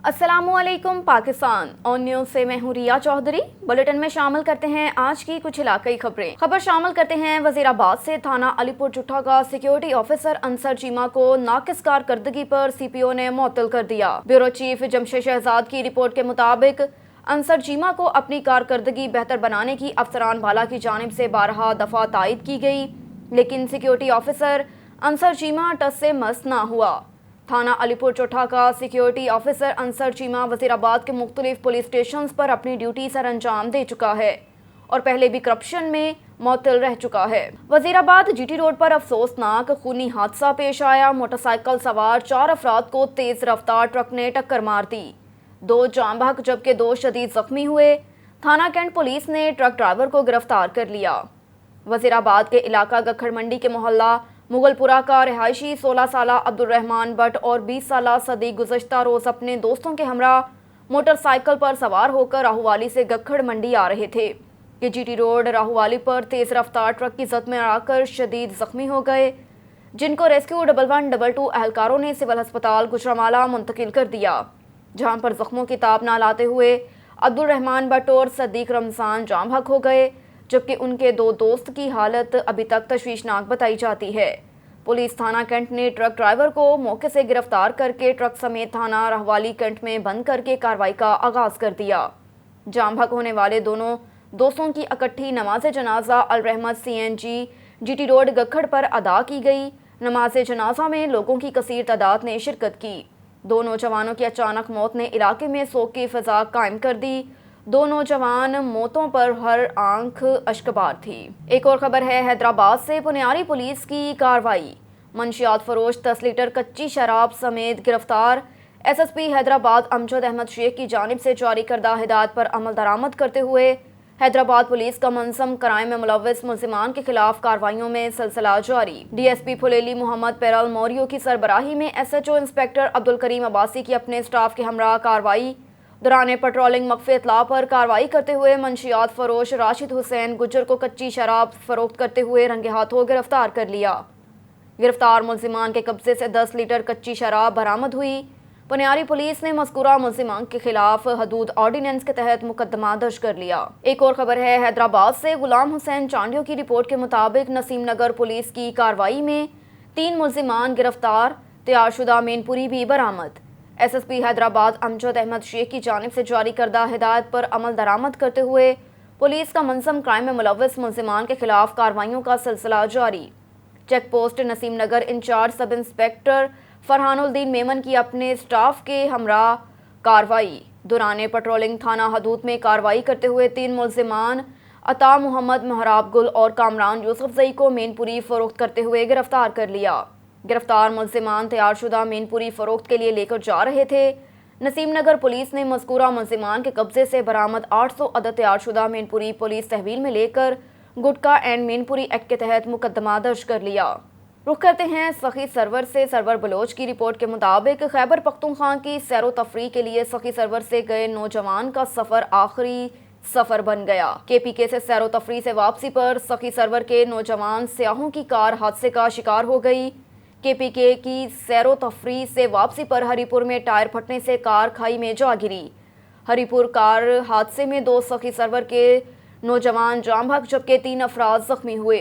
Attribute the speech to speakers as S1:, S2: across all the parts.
S1: अस्सलामुअलैकुम Pakistan on news से मैं हूं रिया चौधरी। बुलेटिन में शामिल करते हैं आज की कुछ इलाकाई खबरें। खबर शामिल करते हैं वजीराबाद से। थाना अलीपुर चुट्ठा का सिक्योरिटी ऑफिसर अंसर चीमा को नाकिस कारकर्दगी पर सीपीओ ने मुअत्तल कर दिया। ब्यूरो चीफ जमशेद शहजाद की रिपोर्ट के मुताबिक अंसर चीमा को अपनी कारकर्दगी बेहतर बनाने की अफसरान वाला की जानिब से 12 दफा तायद की गई, लेकिन सिक्योरिटी ऑफिसर अंसर चीमा टस से मस ना हुआ। थाना अलीपुर चुट्ठा का सिक्योरिटी ऑफिसर अंसर चीमा वजीराबाद के मुख्तलिफ पुलिस स्टेशन पर अपनी ड्यूटी सर अंजाम दे चुका है और पहले भी करप्शन में मुअत्तल रह चुका है। वजीराबाद जीटी रोड पर अफसोसनाक खूनी हादसा पेश आया। मोटरसाइकिल सवार 4 अफराद को तेज रफ्तार ट्रक ने टक्कर मार दी। 2 जाम बहक जबकि 2 शदीद जख्मी हुए। थाना कैंट पुलिस ने ट्रक ड्राइवर को गिरफ्तार कर लिया। वजीराबाद के इलाका गखड़ मंडी के मोहल्ला मुगलपुरा का रिहायशी 16 साला अब्दुल रहमान भट्ट और 20 साला सदीक गुज़श्ता रोज़ अपने दोस्तों के हमरा मोटरसाइकिल पर सवार होकर राहुवाली से गखड़ मंडी आ रहे थे कि जीटी रोड राहुवाली पर तेज़ रफ्तार ट्रक की जद में आकर शदीद जख्मी हो गए, जिनको रेस्क्यू 1122 एहलकारों ने सिविल अस्पताल गुजरांवाला मुंतकिल कर दिया, जहां पर जख्मों की ताब ना लाते हुए अब्दुल रहमान भट्ट और सदीक रमजान जाम हक हो गए, जबकि उनके 2 दोस्त की हालत अभी तक तशवीशनाक बताई जाती है। पुलिस थाना कैंट ने ट्रक ड्राइवर को मौके से गिरफ्तार करके ट्रक समेत थाना राहवाली कैंट में बंद करके कार्रवाई का आगाज कर दिया। जाम भक होने वाले दोनों दोस्तों की इकट्ठी नमाज जनाजा अल रहमत सीएनजी जीटी रोड गखड़ पर अदा की गई। नमाज जनाजा में लोगों की कसीर तादाद ने शिरकत की। 2 नौजवानों की अचानक मौत ने इलाके में सोग की फिजा कायम कर दी। 2 नौजवान मौतों पर हर आंख अश्कबार थी। एक और खबर है हैदराबाद से। पुनियारी पुलिस की कार्रवाई। मंशियात फरोश 10 लीटर कच्ची शराब समेत गिरफ्तार। एसएसपी हैदराबाद अमजद अहमद शेख की जानिब से जारी करदा हिदायत पर अमल दरामद करते हुए हैदराबाद पुलिस का मनसम क्राइम में मुलव्वस मुल्जिमान के खिलाफ कार्रवाइयों में सिलसिला जारी। डीएसपी फुलेली मोहम्मद पेरल मौर्य की सरबराही में एसएचओ इंस्पेक्टर अब्दुल करीम अब्बासी की अपने स्टाफ के हमरा कार्रवाई दौरान पेट्रोलिंग मख्फी इतला पर कार्रवाई करते हुए मंशियात फरोश राशिद हुसैन गुज्जर को कच्ची शराब फरोख्त करते हुए रंगे हाथों गिरफ्तार कर लिया। गिरफ्तार मुल्जिमान के कब्जे से 10 लीटर कच्ची शराब बरामद हुई। पुनियारी पुलिस ने मज़कूरा मुल्जिमान के खिलाफ हदूद ऑर्डिनेंस के तहत मुकदमा दर्ज कर लिया। एक और खबर है हैदराबाद से। गुलाम हुसैन चांडियों की रिपोर्ट के मुताबिक नसीम नगर पुलिस की कार्रवाई में 3 मुल्जिमान गिरफ्तार, तैयारशुदा मेनपुरी भी बरामद। एसएसपी हैदराबाद अमजद अहमद शेख की जानिब से जारी करदा हिदायत पर अमल दरामद करते हुए पुलिस का मनसम क्राइम में मुलव्वस मुल्जिमान के खिलाफ कार्रवाइयों का सिलसिला जारी। चेक पोस्ट नसीम नगर इंचार्ज सब इंस्पेक्टर फरहानुद्दीन मेमन की अपने स्टाफ के हमरा कार्रवाई दौरान पेट्रोलिंग थाना हदूद में कार्रवाई करते हुए 3 मुल्जिमान अता मोहम्मद महराब गुल और कामरान यूसुफ जई को मेनपुरी फरोख्त करते हुए गिरफ्तार कर लिया। गिरफ्तार मुल्जिमान तैयारशुदा मेनपुरी फरोख्त के लिए लेकर जा रहे थे। नसीम नगर पुलिस ने मज़कूरा मुल्जिमान के कब्जे से बरामद 800 अदद तैयारशुदा मेनपुरी पुलिस तहवील में लेकर गुटका एंड मेनपुरी एक्ट के तहत मुकदमा दर्ज कर लिया। रुख करते हैं सखी सरवर से। सरवर बलोच की रिपोर्ट के मुताबिक खैबर पख्तूनख्वा की सैरो तफरी के लिए सखी सरवर से गए नौजवान का सफर आखिरी सफर बन गया। केपीके से सैरो तफरी से वापसी पर सखी सरवर के नौजवान सियाहों की कार हादसे का शिकार हो गई। केपीके की सैरो तफरी से वापसी पर हरिपुर में टायर फटने से कार खाई में जा गिरी। हरिपुर कार हादसे में 2 सखी सरवर के नौजवान जाम हक जबकि 3 अफराद जख्मी हुए।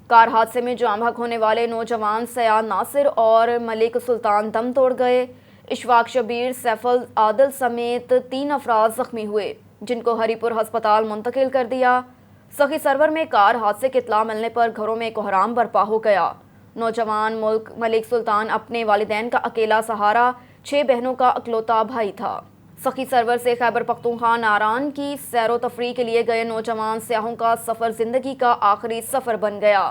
S1: कार हादसे में जाम हक होने वाले नौजवान सयाद नासिर और मलिक सुल्तान दम तोड़ गए। इशफाक शबीर सैफल आदल समेत 3 अफराद जख्मी हुए, जिनको हरिपुर हस्पताल मुंतकिल कर दिया। सखी सरवर में कार हादसे की इत्तला मिलने पर घरों में कोहराम बरपा हो गया। नौजवान मुल्क मलिक सुल्तान अपने वालिदैन का अकेला सहारा, 6 बहनों का अकलौता भाई था। सखी सरवर से खैबर पख्तूनख्वा नारान की सैरो तफरी के लिए गए नौजवान सियाहों का सफ़र ज़िंदगी का आखिरी सफ़र बन गया।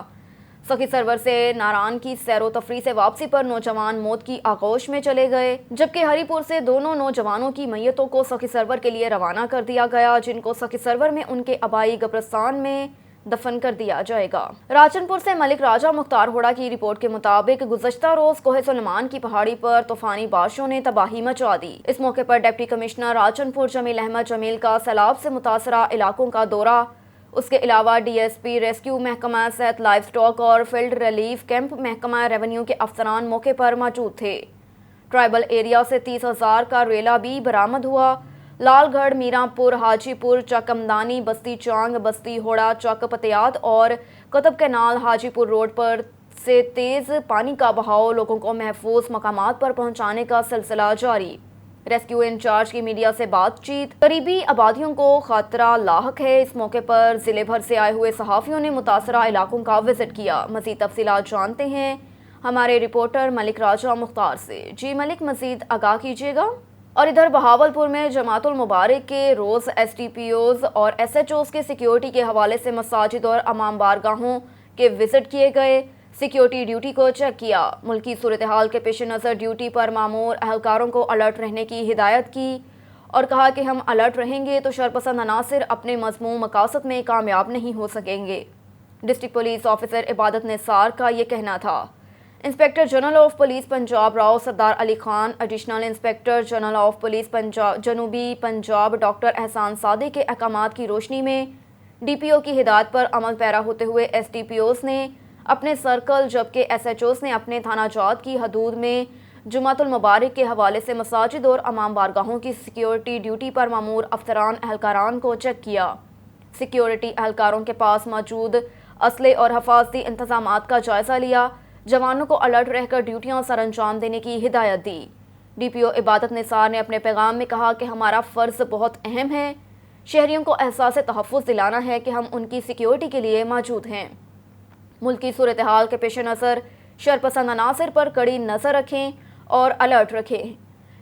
S1: सखी सरवर से नारान की सैरो तफरी से वापसी पर नौजवान मौत की आगोश में चले गए, जबकि हरिपुर से दोनों नौजवानों की मैयतों को सखी सरवर के लिए रवाना कर दिया गया, जिनको सखी सरवर में उनके आबाई कब्रिस्तान में दफन कर दिया जाएगा। राजनपुर से मलिक राजा मुख्तार होड़ा की रिपोर्ट के मुताबिक गुज़श्ता रोज कोहे सुलेमान की पहाड़ी पर तूफानी बारिशों ने तबाही मचा दी। इस मौके पर डिप्टी कमिश्नर राजनपुर जमील अहमद जमील का सैलाब से मुतासरा इलाकों का दौरा। उसके अलावा डीएसपी रेस्क्यू महकमा सेहत लाइव स्टॉक और फील्ड रिलीफ कैंप महकमा रेवेन्यू के अफसरान मौके पर मौजूद थे। ट्राइबल एरिया से 30,000 का रेला भी बरामद हुआ। लालगढ़, मीरापुर, हाजीपुर, चकमदानी, बस्ती चांग, बस्ती होड़ा, चक पतियात और कुतुब कैनाल हाजीपुर रोड पर से तेज पानी का बहाव लोगों को महफूज मकामात पर पहुंचाने का सिलसिला जारी। रेस्क्यू इंचार्ज की मीडिया से बातचीत। करीबी आबादियों को खतरा लाहक है। इस मौके पर जिले भर से आए हुए सहाफियों ने मुतासरा इलाकों का विजिट किया। मजीद तफसीलात जानते हैं हमारे रिपोर्टर मलिक राजा मुख्तार से। जी मलिक, मजीद आगाह कीजिएगा। और इधर बहावलपुर में जमातुल मुबारक के रोज SDPOs और SHOs के सिक्योरिटी के हवाले से मसाजिद और अमाम बारगाहों के विजिट किए गए। सिक्योरिटी ड्यूटी को चेक किया। मुल्की सूरत हाल के पेश नज़र ड्यूटी पर मामूर अहलकारों को अलर्ट रहने की हिदायत की और कहा कि हम अलर्ट रहेंगे तो शरपसंद अनासिर अपने मज़मूम मकासद में कामयाब नहीं हो सकेंगे। डिस्ट्रिक्ट पुलिस ऑफिसर इबादत निसार का ये कहना था। Inspector general of police Punjab Rao Sardar Ali Khan, additional inspector general of police Punjab जनूबी पंजाब डॉक्टर एहसान सादी के अहकामात की रोशनी में DPO की हिदायत पर अमल पैरा होते हुए SDPOs ने अपने सर्कल जबकि SHOs ने अपने थाना जात की हदूद में जुमातुल मुबारक के हवाले से मसाजिद और अमाम बारगाहों की सिक्योरिटी ड्यूटी पर मामूर अफसरान अहलकारान को चेक किया। सिक्योरिटी अहलकारों के पास मौजूद असले और हफाजती इंतजामात का जायजा लिया। जवानों को अलर्ट रहकर ड्यूटियां सर अंजाम देने की हिदायत दी। DPO इबादत निसार ने अपने पैगाम में कहा कि हमारा फ़र्ज़ बहुत अहम है। शहरियों को एहसास तहफ़्फ़ुज़ दिलाना है कि हम उनकी सिक्योरिटी के लिए मौजूद हैं। मुल्की सूरत हाल के पेश नज़र शरपसंद अनासिर पर कड़ी नज़र रखें और अलर्ट रखें,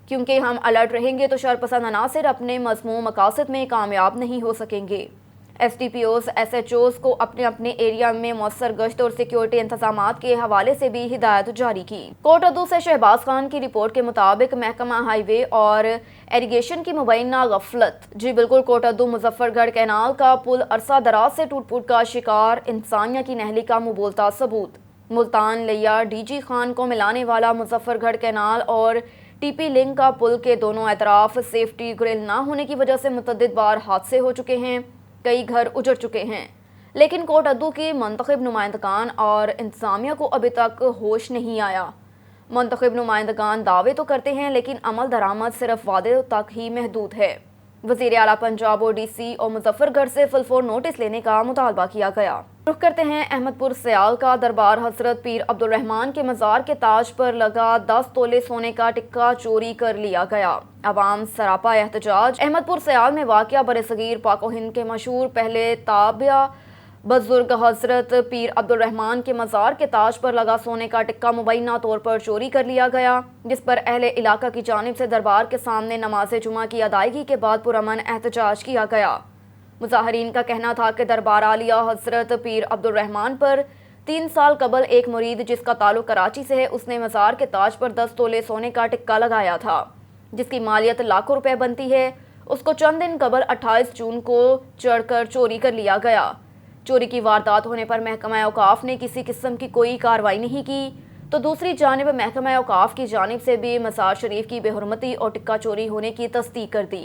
S1: क्योंकि हम अलर्ट रहेंगे तो शरपसंद अनासिर अपने मज़मूम मकासद में कामयाब नहीं हो सकेंगे। SDPOs SHOs को अपने अपने एरिया में मौसर गश्त और सिक्योरिटी इंतजामात के हवाले से भी हिदायत जारी की। कोटअदू से शहबाज खान की रिपोर्ट के मुताबिक महकमा हाईवे और इरिगेशन की मुबैना गफलत। जी बिल्कुल, कोटअदू मुजफ्फरगढ़ कैनाल का पुल अरसा दराज से टूट फूट का शिकार, इंसानिया की नहली का मुबोलता सबूत। मुल्तान लिया DG खान को मिलाने वाला मुजफ्फरगढ़ कैनाल और TP लिंक का पुल के दोनों अतराफ सेफ्टी ग्रिल ना होने की वजह से मुतअद्दिद बार हादसे हो चुके हैं। कई घर उजड़ चुके हैं, लेकिन कोटअदू के मुंतखब नुमाइंदगान और इंतजामिया को अभी तक होश नहीं आया। मुंतखब नुमाइंदगान दावे तो करते हैं, लेकिन अमल दरामद सिर्फ वादे तक ही महदूद है। वज़ीर आला पंजाब और DC और मुजफ्फरगढ़ से फुलफोर नोटिस लेने का मुतालबा किया गया। रुख करते हैं अहमदपुर सयाल का। दरबार हजरत पीर अब्दुल रहमान के मज़ार के ताज पर लगा 10 तोले सोने का टिक्का चोरी कर लिया गया। अवाम सरापा एहतजाज। अहमदपुर सयाल में वाक़या बरसगीर पाको हिंद के मशहूर पहले ताबिया बुजुर्ग हजरत पीर अब्दुल रहमान के मज़ार के ताज पर लगा सोने का टिक्का मुबैना तौर पर चोरी कर लिया गया, जिस पर अहले इलाका की जानिब से दरबार के सामने नमाज जुमा की अदायगी के बाद पुरअमन एहतजाज किया गया। मुजाहिरीन का कहना था कि दरबार आलिया हजरत पीर अब्दुल रहमान पर 3 साल कबल एक मुरीद जिसका ताल्लुक कराची से है, उसने मज़ार के ताज पर 10 तोले सोने का टिक्का लगाया था, जिसकी मालियत लाखों रुपए बनती है। उसको चंद दिन कबल 28 जून को चढ़कर चोरी कर लिया गया। चोरी की वारदात होने पर महकमा औकाफ ने किसी किस्म की कोई कार्रवाई नहीं की, तो दूसरी जानिब महकमा औकाफ की जानिब से भी मज़ार शरीफ की बेहुरमती और टिक्का चोरी होने की तस्दीक कर दी।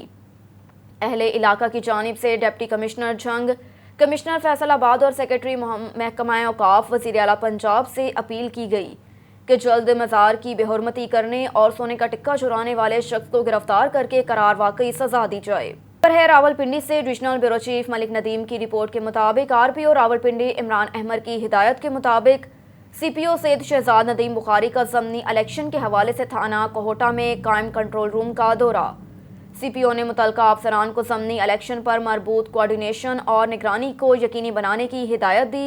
S1: अहले इलाका की जानिब से डिप्टी कमिश्नर जंग, कमिश्नर फैसलाबाद और सेक्रेटरी महकमा औकाफ वज़ीर आला पंजाब से अपील की गई कि जल्द मज़ार की बेहुरमती करने और सोने का टिक्का चुराने वाले शख्स को गिरफ्तार करके करार वाकई सजा दी जाए। पर है रावलपिंडी से divisional bureau chief Malik Nadeem की रिपोर्ट के मुताबिक RPO रावलपिंडी इमरान अहमद की हिदायत के मुताबिक CPO सैयद शहजाद नदीम बुखारी का ज़मनी इलेक्शन के हवाले से थाना कोहटा में कायम कंट्रोल रूम का दौरा। CPO ने मुतलका अफसरान को ज़मनी इलेक्शन पर मरबूत कोऑर्डिनेशन और निगरानी को यकीनी बनाने की हिदायत दी।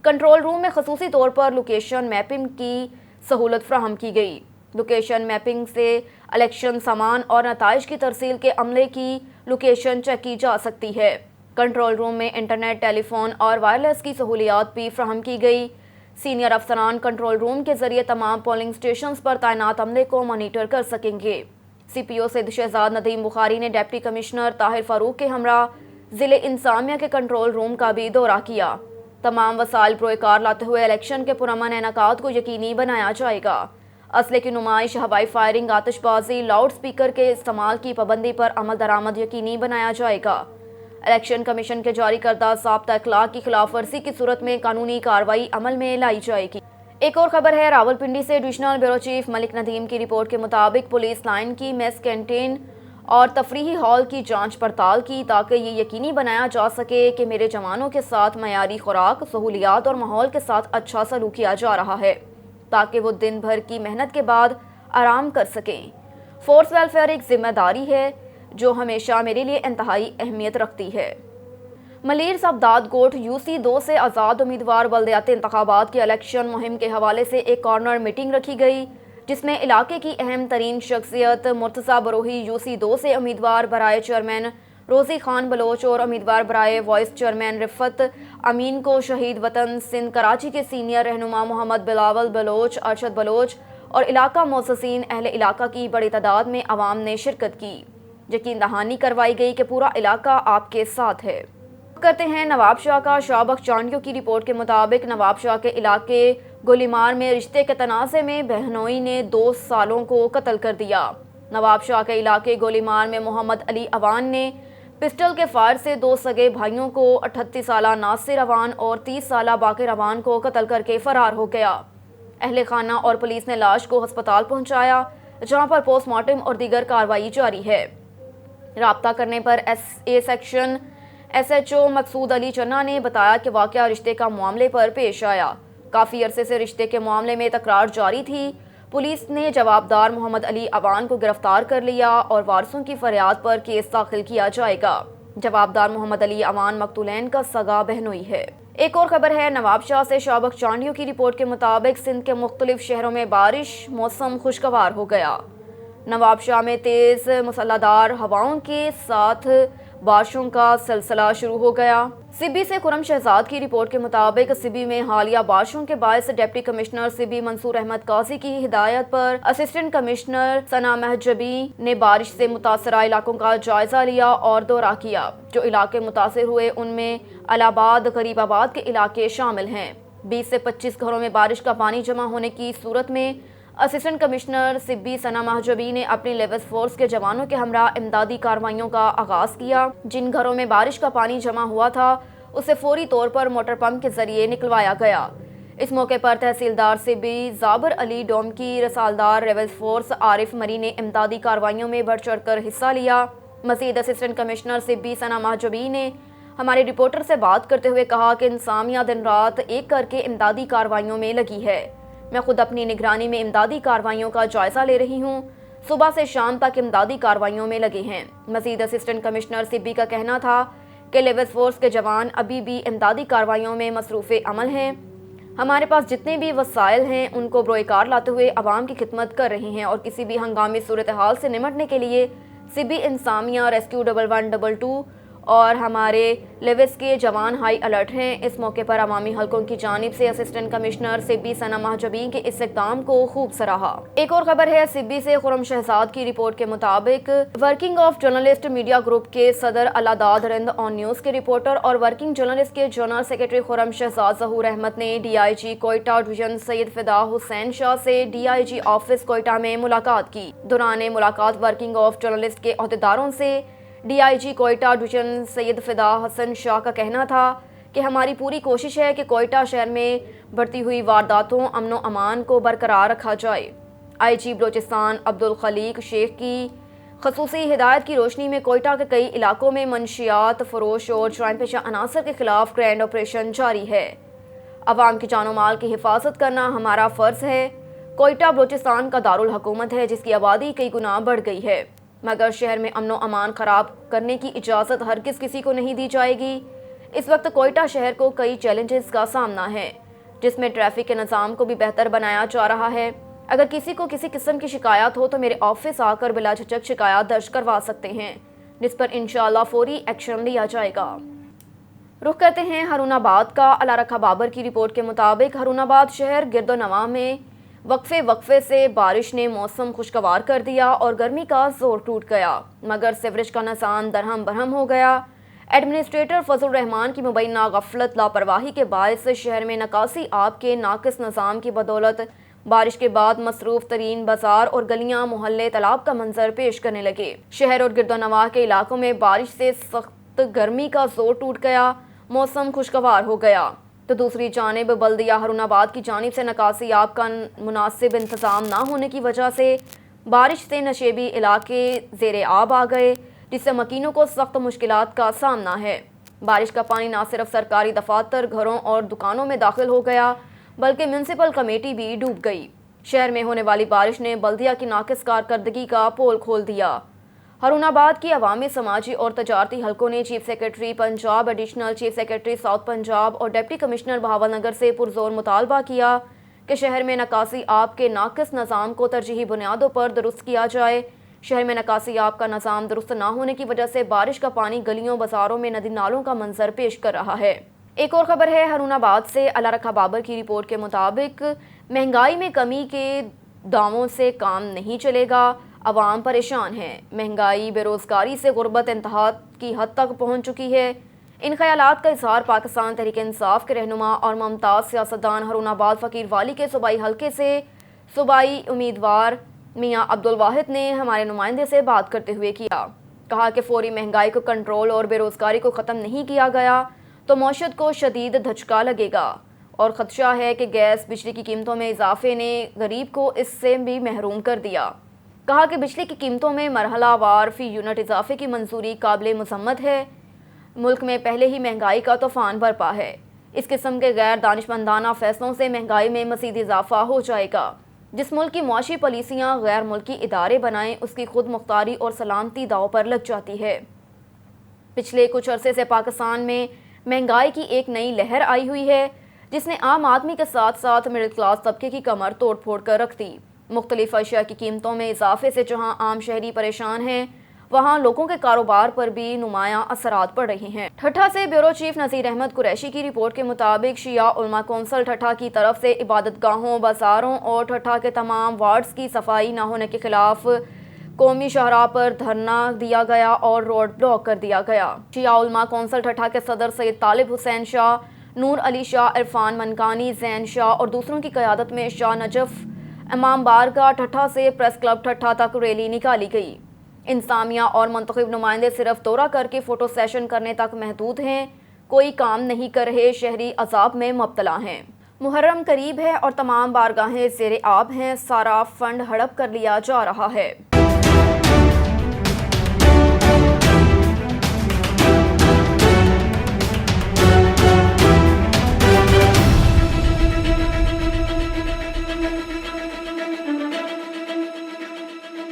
S1: कंट्रोल रूम में खसूसी तौर पर लोकेशन मैपिंग की सहूलत फ्राहम की गई। लोकेशन मैपिंग से इलेक्शन सामान और नताइज की तरसील के अमले की लोकेशन चेक की जा सकती है। कंट्रोल रूम में इंटरनेट, टेलीफोन और वायरलेस की सहूलियात भी फ्राहम की गई। सीनियर अफसरान कंट्रोल रूम के जरिए तमाम पोलिंग स्टेशन पर तैनात अमले को मॉनिटर कर सकेंगे। CPO सैयद शहजाद नदीम बुखारी ने डिप्टी कमिश्नर ताहिर फारूक के हमरा ज़िले इंसामिया के कंट्रोल रूम का भी दौरा किया। तमाम वसाइल प्रोकार लाते हुए इलेक्शन के पुरअमन इनेकाद को यकीनी बनाया जाएगा। असले की नुमाइश, हवाई फायरिंग, आतिशबाजी, लाउड स्पीकर के इस्तेमाल की पाबंदी पर अमल दरामद यकीनी बनाया जाएगा। इलेक्शन कमीशन के जारी करदा ज़ाब्ता अखलाक की खिलाफ वर्जी की सूरत में कानूनी कार्रवाई अमल में लाई जाएगी। ایک اور خبر ہے راولپنڈی سے ڈویژنل بیورو چیف ملک ندیم کی رپورٹ کے مطابق پولیس لائن کی میس کینٹین اور تفریحی ہال کی جانچ پڑتال کی تاکہ یہ یقینی بنایا جا سکے کہ میرے جوانوں کے ساتھ معیاری خوراک، سہولیات اور ماحول کے ساتھ اچھا سلوک کیا جا رہا ہے تاکہ وہ دن بھر کی محنت کے بعد آرام کر سکیں۔ فورس ویلفیئر ایک ذمہ داری ہے جو ہمیشہ میرے لیے انتہائی اہمیت رکھتی ہے۔ ملیر سبداد گوٹھ UC2 سے آزاد امیدوار بلدیاتی انتخابات کی الیکشن مہم کے حوالے سے ایک کارنر میٹنگ رکھی گئی جس میں علاقے کی اہم ترین شخصیت مرتضیٰ بروہی UC2 سے امیدوار برائے چیئرمین روزی خان بلوچ اور امیدوار برائے وائس چیئرمین رفت امین کو شہید وطن سندھ کراچی کے سینئر رہنما محمد بلاول بلوچ، ارشد بلوچ اور علاقہ معززین اہل علاقہ کی بڑی تعداد میں عوام نے شرکت کی۔ یقین دہانی کروائی گئی کہ پورا علاقہ آپ کے ساتھ ہے۔ کرتے ہیں نواب شاہ کا شاہ بخش چانڈیو کی رپورٹ کے مطابق نواب شاہ کے علاقے گولیمار میں رشتے کے تنازع میں بہنوئی نے 2 سالوں کو قتل کر دیا۔ نواب شاہ کے علاقے گولیمار میں محمد علی اوان نے پسٹل کے فائر سے 2 سگے بھائیوں کو 38 سالہ ناصر اوان اور 30 سالہ باقر اوان کو قتل کر کے فرار ہو گیا۔ اہل خانہ اور پولیس نے لاش کو ہسپتال پہنچایا جہاں پر پوسٹ مارٹم اور دیگر کارروائی جاری ہے۔ رابطہ کرنے پر A سیکشن SHO مقصود علی چنا نے بتایا کہ واقعہ رشتے کا معاملے پر پیش آیا۔ کافی عرصے سے رشتے کے معاملے میں تکرار جاری تھی۔ پولیس نے جوابدار محمد علی اوان کو گرفتار کر لیا اور وارثوں کی فریاد پر کیس داخل کیا جائے گا۔ جوابدار محمد علی اوان مقتولین کا سگا بہنوئی ہے۔ ایک اور خبر ہے نواب شاہ سے شاہ بخش چانڈیو کی رپورٹ کے مطابق سندھ کے مختلف شہروں میں بارش، موسم خوشگوار ہو گیا۔ نواب شاہ میں تیز مسلح دار ہواؤں کے ساتھ بارشوں کا سلسلہ شروع ہو گیا۔ سبی سے خرم شہزاد کی رپورٹ کے مطابق سبی میں حالیہ بارشوں کے باعث ڈپٹی کمشنر سبی منصور احمد قاضی کی ہدایت پر اسسٹنٹ کمشنر ثنا مہجبی نے بارش سے متاثرہ علاقوں کا جائزہ لیا اور دورہ کیا۔ جو علاقے متاثر ہوئے ان میں الہاباد، غریب آباد کے علاقے شامل ہیں۔ 20 سے 25 گھروں میں بارش کا پانی جمع ہونے کی صورت میں اسسٹنٹ کمشنر سبی ثنا مہجبی نے اپنی لیوس فورس کے جوانوں کے ہمراہ امدادی کارروائیوں کا آغاز کیا۔ جن گھروں میں بارش کا پانی جمع ہوا تھا اسے فوری طور پر موٹر پمپ کے ذریعے نکلوایا گیا۔ اس موقع پر تحصیلدار سبی زابر علی ڈومکی، رسالدار لیوس فورس عارف مری نے امدادی کارروائیوں میں بڑھ چڑھ کر حصہ لیا۔ مزید اسسٹنٹ کمشنر سبی ثنا مہجبی نے ہمارے رپورٹر سے بات کرتے ہوئے کہا کہ انتظامیہ دن رات ایک کر کے امدادی کارروائیوں میں لگی ہے۔ میں خود اپنی نگرانی میں امدادی کارروائیوں کا جائزہ لے رہی ہوں۔ صبح سے شام تک امدادی کارروائیوں میں لگے ہیں۔ مزید اسسٹنٹ کمشنر سبی کا کہنا تھا کہ لیوس فورس کے جوان ابھی بھی امدادی کارروائیوں میں مصروف عمل ہیں۔ ہمارے پاس جتنے بھی وسائل ہیں ان کو بروئے کار لاتے ہوئے عوام کی خدمت کر رہے ہیں اور کسی بھی ہنگامی صورتحال سے نمٹنے کے لیے سبی انتظامیہ ریسکیو 1122 اور ہمارے لیوس کے جوان ہائی الرٹ ہیں۔ اس موقع پر عوامی حلقوں کی جانب سے اسسٹنٹ کمشنر سبی ثنا مہجبی کے اس اقدام کو خوب سراہا۔ ایک اور خبر ہے سبی سے خرم شہزاد کی رپورٹ کے مطابق working of journalist media group کے صدر اللہ داد رند آن نیوز کے رپورٹر اور ورکنگ جرنلسٹ کے جنرل سیکرٹری خرم شہزاد ظہور احمد نے DIG کوئٹہ ڈویژن سید فدا حسین شاہ سے DIG آفس کوئٹہ میں ملاقات کی۔ دوران ملاقات ورکنگ آف جرنلسٹ کے عہدیداروں سے DIG کوئٹہ ڈویژن سید فدا حسن شاہ کا کہنا تھا کہ ہماری پوری کوشش ہے کہ کوئٹہ شہر میں بڑھتی ہوئی وارداتوں، امن و امان کو برقرار رکھا جائے۔ IG بلوچستان عبدالخلیق شیخ کی خصوصی ہدایت کی روشنی میں کوئٹہ کے کئی علاقوں میں منشیات فروش اور جرائم پیشہ عناصر کے خلاف گرینڈ آپریشن جاری ہے۔ عوام کی جان و مال کی حفاظت کرنا ہمارا فرض ہے۔ کوئٹہ بلوچستان کا دارالحکومت ہے جس کی آبادی کئی گنا بڑھ گئی ہے، مگر شہر میں امن و امان خراب کرنے کی اجازت ہرگز کسی کو نہیں دی جائے گی۔ اس وقت کوئٹہ شہر کو کئی چیلنجز کا سامنا ہے جس میں ٹریفک کے نظام کو بھی بہتر بنایا جا رہا ہے۔ اگر کسی کو کسی قسم کی شکایت ہو تو میرے آفس آ کر بلا جھجک شکایت درج کروا سکتے ہیں جس پر انشاءاللہ فوری ایکشن لیا جائے گا۔ رخ کرتے ہیں ہارون آباد کا۔ اللہ رکھا بابر کی رپورٹ کے مطابق ہارون آباد شہر گرد و نواح میں وقفے سے بارش نے موسم خوشگوار کر دیا اور گرمی کا زور ٹوٹ گیا، مگر سیوریج کا نظام درہم برہم ہو گیا۔ ایڈمنسٹریٹر فضل الرحمان کی مبینہ غفلت لاپرواہی کے باعث شہر میں نکاسی آب کے ناقص نظام کی بدولت بارش کے بعد مصروف ترین بازار اور گلیاں محلے تالاب کا منظر پیش کرنے لگے۔ شہر اور گرد و نواح کے علاقوں میں بارش سے سخت گرمی کا زور ٹوٹ گیا، موسم خوشگوار ہو گیا۔ تو دوسری جانب بلدیہ ہارون آباد کی جانب سے نکاسی آب کا مناسب انتظام نہ ہونے کی وجہ سے بارش سے نشیبی علاقے زیر آب آ گئے، جس سے مکینوں کو سخت مشکلات کا سامنا ہے۔ بارش کا پانی نہ صرف سرکاری دفاتر، گھروں اور دکانوں میں داخل ہو گیا بلکہ میونسپل کمیٹی بھی ڈوب گئی۔ شہر میں ہونے والی بارش نے بلدیہ کی ناقص کارکردگی کا پول کھول دیا۔ ہارون آباد کی عوامی، سماجی اور تجارتی حلقوں نے chief secretary Punjab, additional chief secretary south Punjab اور ڈپٹی کمشنر بہاول نگر سے پرزور مطالبہ کیا کہ شہر میں نکاسی آب کے ناقص نظام کو ترجیحی بنیادوں پر درست کیا جائے۔ شہر میں نکاسی آب کا نظام درست نہ ہونے کی وجہ سے بارش کا پانی گلیوں، بازاروں میں ندی نالوں کا منظر پیش کر رہا ہے۔ ایک اور خبر ہے ہارون آباد سے۔ اللہ رکھا بابر کی رپورٹ کے مطابق مہنگائی میں کمی کے دعووں سے کام نہیں چلے گا، عوام پریشان ہے۔ مہنگائی، بے روزگاری سے غربت انتہا کی حد تک پہنچ چکی ہے۔ ان خیالات کا اظہار پاکستان تحریک انصاف کے رہنما اور ممتاز سیاستدان ہارون آباد فقیر والی کے صوبائی حلقے سے صوبائی امیدوار میاں عبدالواحد نے ہمارے نمائندے سے بات کرتے ہوئے کیا۔ کہا کہ فوری مہنگائی کو کنٹرول اور بے روزگاری کو ختم نہیں کیا گیا تو معیشت کو شدید دھچکا لگے گا، اور خدشہ ہے کہ گیس، بجلی کی قیمتوں میں اضافے نے غریب کو اس سے بھی محروم کر دیا۔ کہا کہ بجلی کی قیمتوں میں مرحلہ وار فی یونٹ اضافے کی منظوری قابل مذمت ہے۔ ملک میں پہلے ہی مہنگائی کا طوفان برپا ہے۔ اس قسم کے غیر دانشمندانہ فیصلوں سے مہنگائی میں مزید اضافہ ہو جائے گا۔ جس ملک کی معاشی پالیسیاں غیر ملکی ادارے بنائیں، اس کی خود مختاری اور سلامتی داؤ پر لگ جاتی ہے۔ پچھلے کچھ عرصے سے پاکستان میں مہنگائی کی ایک نئی لہر آئی ہوئی ہے، جس نے عام آدمی کے ساتھ ساتھ مڈل کلاس طبقے کی کمر توڑ پھوڑ کر رکھ دی۔ مختلف اشیاء کی قیمتوں میں اضافے سے جہاں عام شہری پریشان ہیں، وہاں لوگوں کے کاروبار پر بھی نمایاں اثرات پڑ رہے ہیں۔ ٹھٹھہ سے بیورو چیف نذیر احمد قریشی کی رپورٹ کے مطابق شیعہ علماء کونسل ٹھٹھہ کی طرف سے عبادت گاہوں، بازاروں اور ٹھٹھہ کے تمام وارڈز کی صفائی نہ ہونے کے خلاف قومی شاہراہ پر دھرنا دیا گیا اور روڈ بلاک کر دیا گیا۔ شیعہ علماء کونسل ٹھٹھہ کے صدر سید طالب حسین شاہ، نور علی شاہ، عرفان منکانی، زین شاہ اور دوسروں کی قیادت میں شاہ نجف امام بارگاہ ٹھٹھہ سے پریس کلب ٹھٹھہ تک ریلی نکالی گئی۔ انتظامیہ اور منتخب نمائندے صرف دورہ کر کے فوٹو سیشن کرنے تک محدود ہیں، کوئی کام نہیں کر رہے، شہری عذاب میں مبتلا ہیں۔ محرم قریب ہے اور تمام بارگاہیں زیر آب ہیں، سارا فنڈ ہڑپ کر لیا جا رہا ہے۔